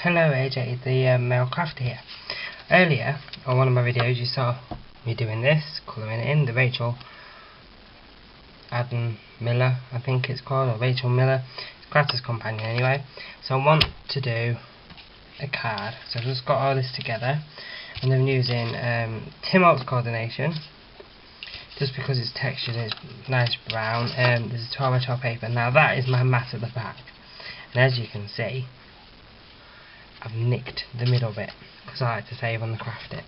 Hello AJ, the male crafter here. Earlier, on one of my videos you saw me doing this, colouring it in, the Rachel Adam Miller, I think it's called, or Rachel Miller, Crafter's Companion anyway. So I want to do a card, so I've just got all this together, and I'm using Tim Holtz coordination, just because it's textured, it's nice brown. There's a 12x12 paper. Now that is my mat at the back, and as you can see, I've nicked the middle bit because I like to save on the craft it.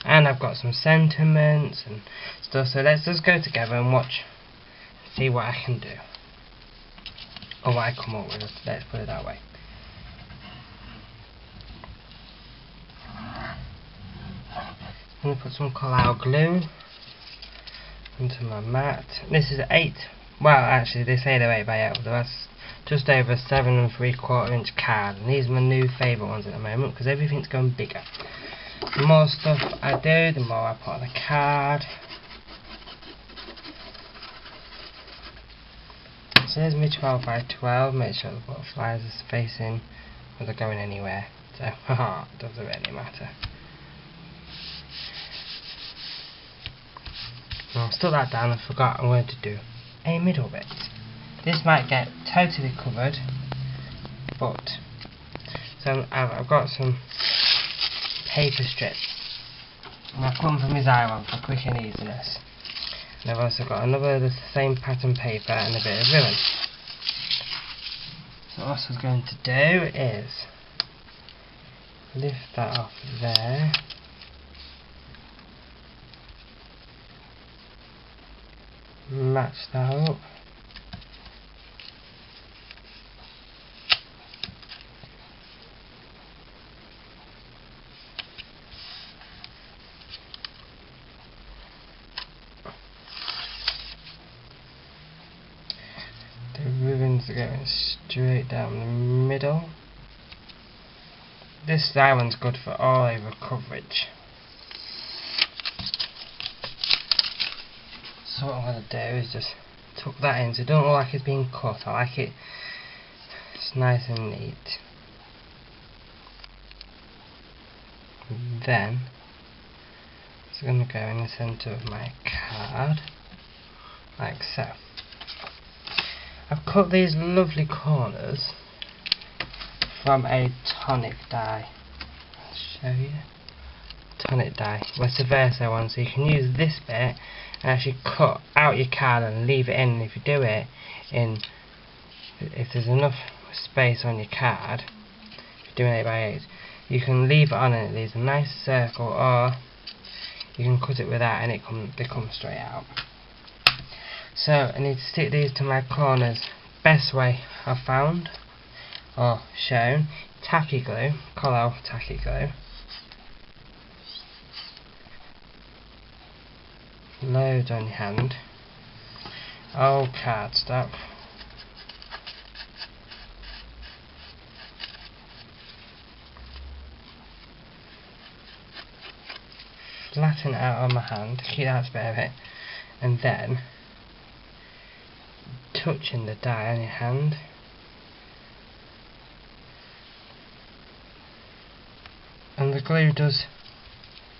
And I've got some sentiments and stuff, so let's just go together and watch, see what I can do, or what I come up with, let's put it that way. I'm going to put some Collage glue into my mat. This is 8, well actually they say they're 8x8, but that's just over a 7 3/4 inch card, and these are my new favourite ones at the moment because everything's going bigger. The more stuff I do, the more I put on the card. So there's my 12x12, make sure the butterflies are facing where they're going anywhere, so haha, doesn't really matter. Now I've stuck that down and forgot I'm going to do a middle bit. This might get totally covered, but so I've got some paper strips, and I've cut them from his iron for quick and easiness. And I've also got another of the same pattern paper and a bit of ribbon. So what I was going to do is lift that off there, match that up. The ribbons are going straight down the middle. This iron's good for all over coverage. So what I'm going to do is just tuck that in, so it don't look like it's being cut. I like it it's nice and neat. And then it's going to go in the centre of my card, like so. I've cut these lovely corners from a tonic die. I'll show you. Tonic die, vice versa one, so you can use this bit and actually cut out your card and leave it in. And if you do it in, if there's enough space on your card, if you're doing 8x8, you can leave it on and it leaves a nice circle, or you can cut it without and they come straight out. So I need to stick these to my corners. Best way I've found, or shown, tacky glue, Collage tacky glue. Loads on your hand. Old cardstock. Flatten it out on my hand, keep that spare bit, and then touching the die on your hand. And the glue does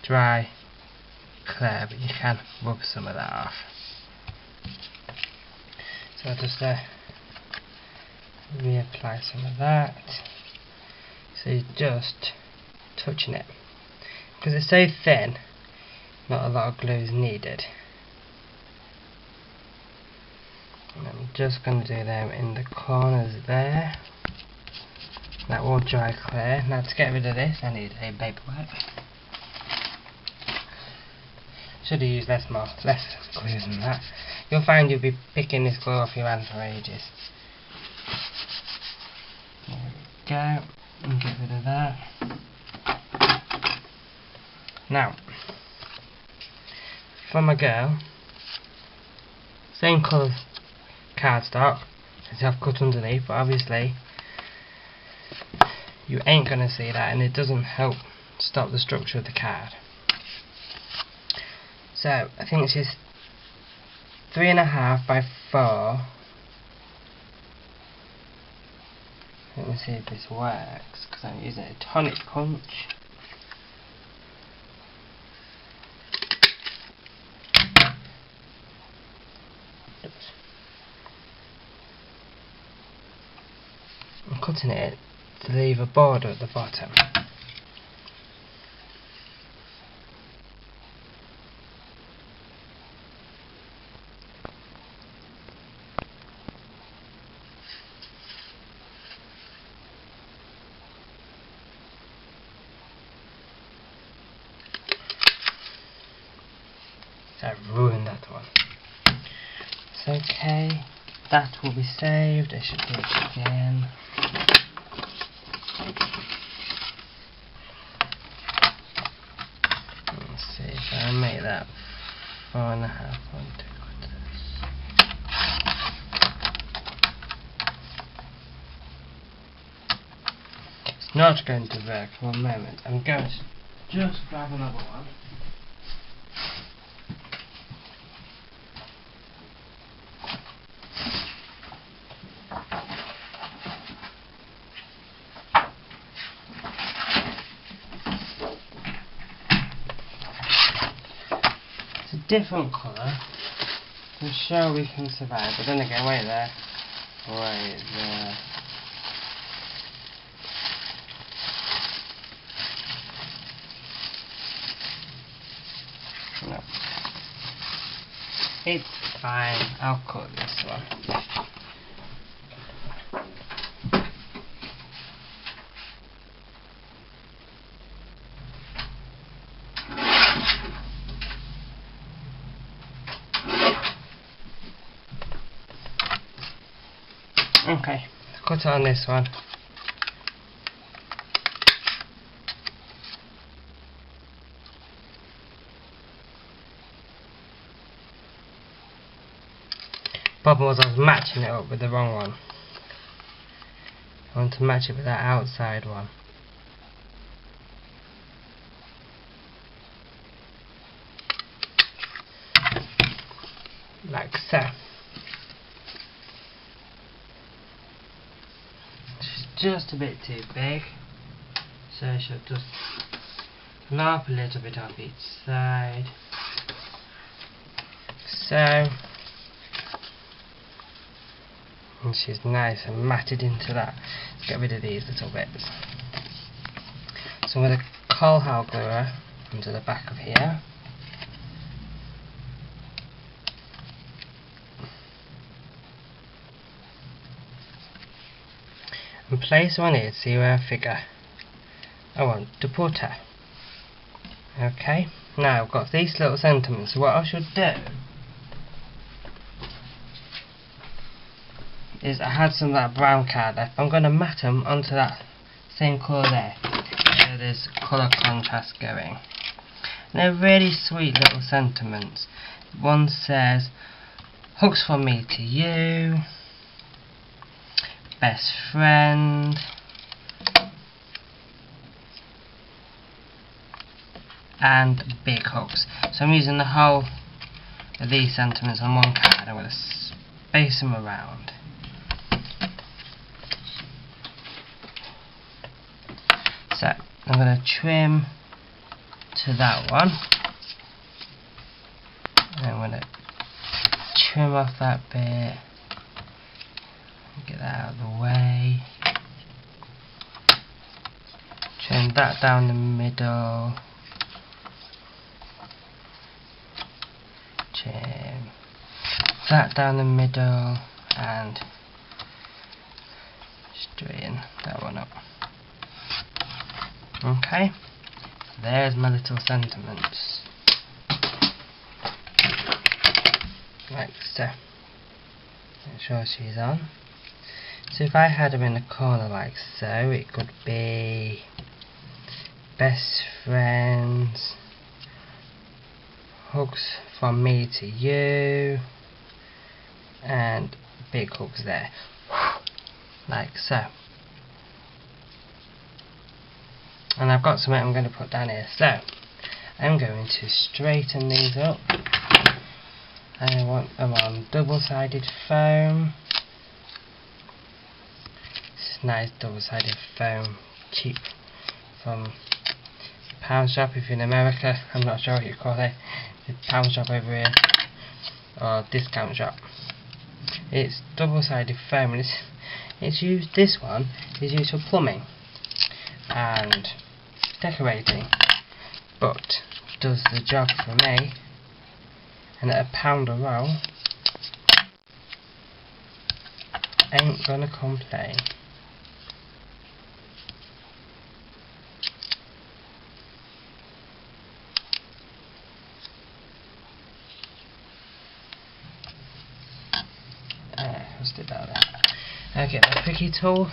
dry clear, but you can rub some of that off. So I'll just reapply some of that. So you're just touching it. Because it's so thin, not a lot of glue is needed. And I'm just going to do them in the corners there. That will dry clear. Now to get rid of this I need a paper wipe. Should have used less glue than that. You'll find you'll be picking this glue off your hand for ages. There we go. And get rid of that. Now, for my girl, same colour cardstock as I've cut underneath, but obviously you ain't going to see that, and it doesn't help stop the structure of the card. So I think it's just 3.5 by 4 Let me see if this works, because I'm using a tonic punch. I'm cutting it to leave a border at the bottom. I've ruined that one. It's okay. That will be saved. I should do it again. Let's see if I make that 4.5 onto this. It's not going to work for a moment. I'm going to just grab another one. Different colour. I'm sure we can survive, but then again, wait there. No. It's fine, I'll cut this one. Okay, cut it on this one. Problem was I was matching it up with the wrong one. I want to match it with that outside one. Like so. Just a bit too big, so I should just lop a little bit off each side. So, and she's nice and matted into that. Let's get rid of these little bits. So I'm going to coal hole glue her onto the back of here. And place her on here to see where I figure I want to put her. Okay, now I've got these little sentiments, so what I should do is I had some of that brown card left. I'm going to mat them onto that same colour there, so there's colour contrast going. And they're really sweet little sentiments. One says, hugs from me to you, best friend, and big hugs. So I'm using the whole of these sentiments on one card. I'm going to space them around. So I'm going to trim to that one. And I'm going to trim off that bit. Get that out of the way. Trim that down the middle. Trim that down the middle and straighten that one up. Okay, there's my little sentiments. Like so. Make sure she's on. So if I had them in a corner like so, it could be best friends, hugs from me to you, and big hugs there, like so. And I've got something I'm going to put down here, so I'm going to straighten these up. I want them on double-sided foam. nice double-sided foam, cheap, from the pound shop if you're in America. I'm not sure what you call it, the pound shop over here, or discount shop. It's double-sided foam, and it's used. This one is used for plumbing and decorating, but does the job for me. And at £1 a roll, ain't gonna complain. What's it about there? Okay, my picky tool.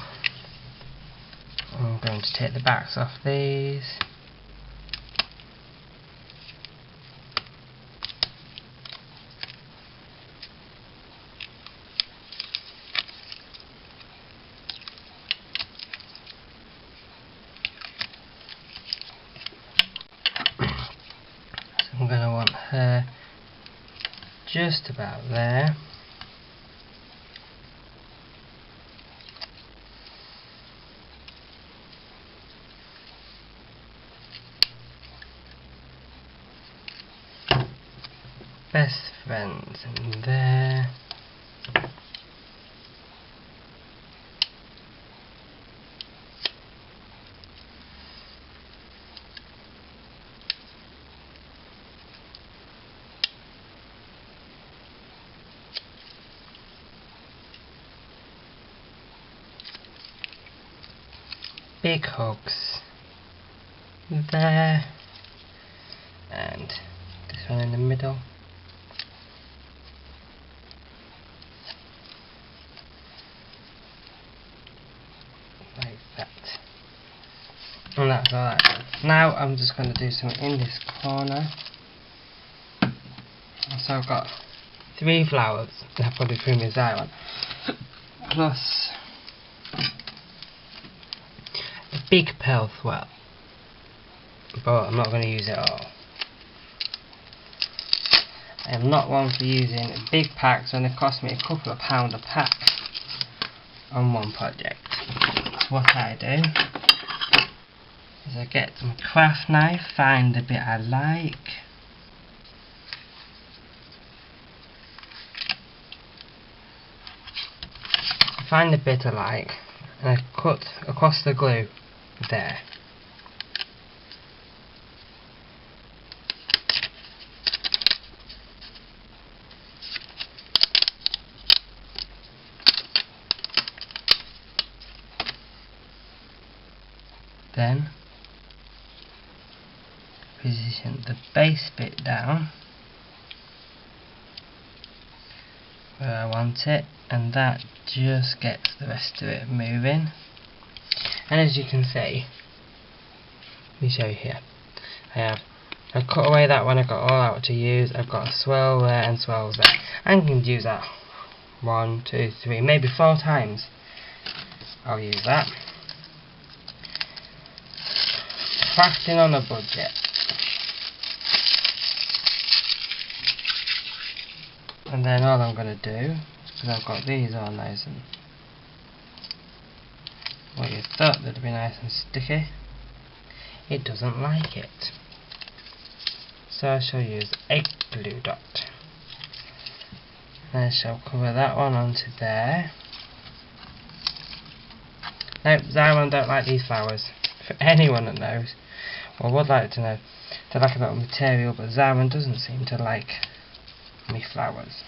I'm going to take the backs off these. I'm going to want her just about there. Best friends in there. Big hugs there, and this one in the middle. Like that. And that's alright. Now I'm just going to do something in this corner. So I've got 3 flowers, and I've probably threw my eye on, plus a big pearl swell, but I'm not going to use it all. I am not one for using big packs when they cost me a couple of pound a pack on one project. So what I do is I get my craft knife, find the bit I like, and I cut across the glue there. Then position the base bit down where I want it, and that just gets the rest of it moving. And as you can see, let me show you here, I cut away that one, I got all out to use. I've got a swirl there and swirls there. I can use that 1, 2, 3, maybe 4 times. I'll use that. Crafting on a budget. And then all I'm going to do, because I've got these all nice and what you thought they'd be nice and sticky, it doesn't like it. So I shall use a glue dot. And I shall cover that one onto there. Now, Zyron don't like these flowers. For anyone that knows, or would like to know, they like a lot of material, but Zyron doesn't seem to like me flowers.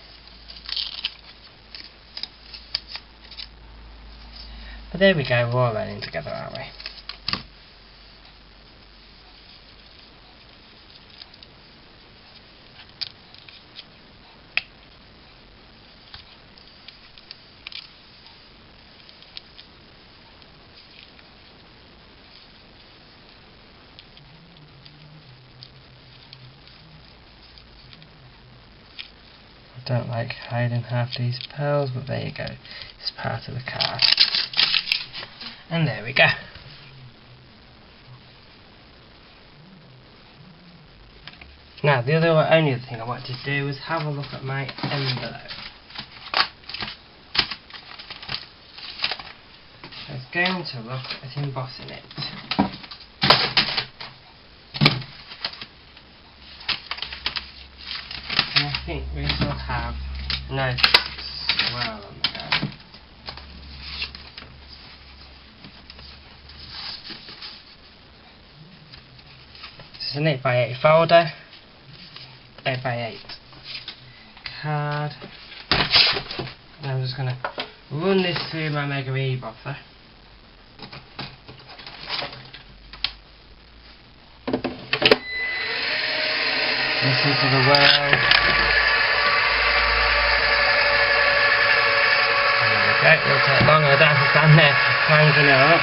But there we go, we're all learning together, aren't we? I don't like hiding half these pearls, but there you go, it's part of the card. And there we go. Now the only other thing I want to do is have a look at my envelope. Let's going to look at embossing it. And I think we shall have notes as well on the go. This is an 8x8 folder, 8x8 card, and I'm just going to run this through my Mega reboffer. Listen to the world. There we go, it'll take longer, I don't have to stand there cranking it up.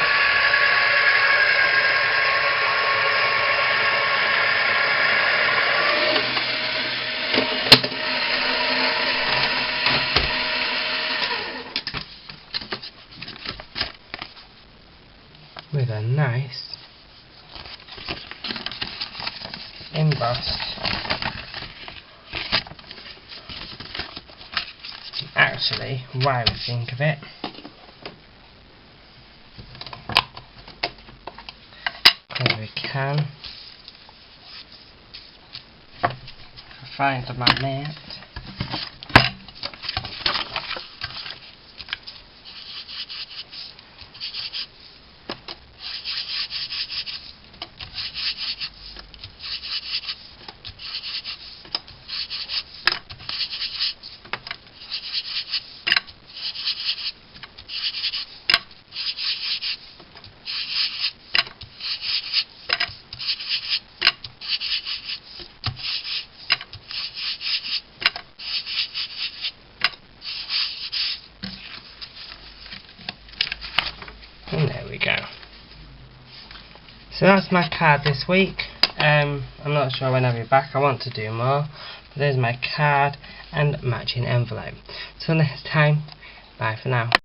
With a nice embossed, actually, why we think of it, here we can find the magnet. And there we go. So that's my card this week. I'm not sure when I'll be back. I want to do more. But there's my card and matching envelope. Till next time, bye for now.